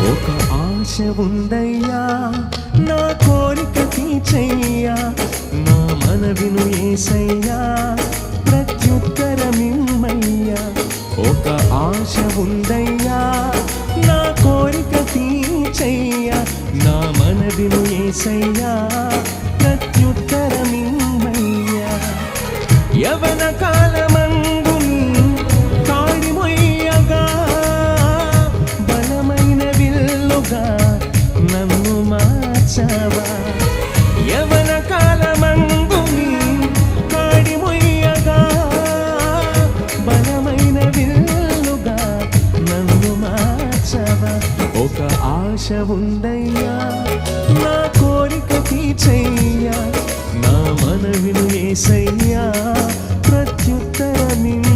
ఒక ఆశ ఉందయ్యా నా కోరిక తీర్చయ్యా నా మనవిను యేసయ్యా ప్రత్యుత్తరమిమ్మయ్యా ఒక ఆశ ఉందయ్యా నా కోరిక తీర్చయ్యా నా మనవిను యేసయ్యా ప్రత్యుత్తరమిమ్మయ్యా యవన కాలమందు కాడి మొయ్యగా బలమైన విల్లుగా నన్ను మార్చావా యవన కాలమందు కాడి మొయ్యగా బలమైన విల్లుగా నన్ను మార్చావా ఒక ఆశ ఉందయ్యా నా కోరిక తీర్చయ్యా నా మనవిను యేసయ్యా ప్రత్యుత్తరమిమ్మయ్యా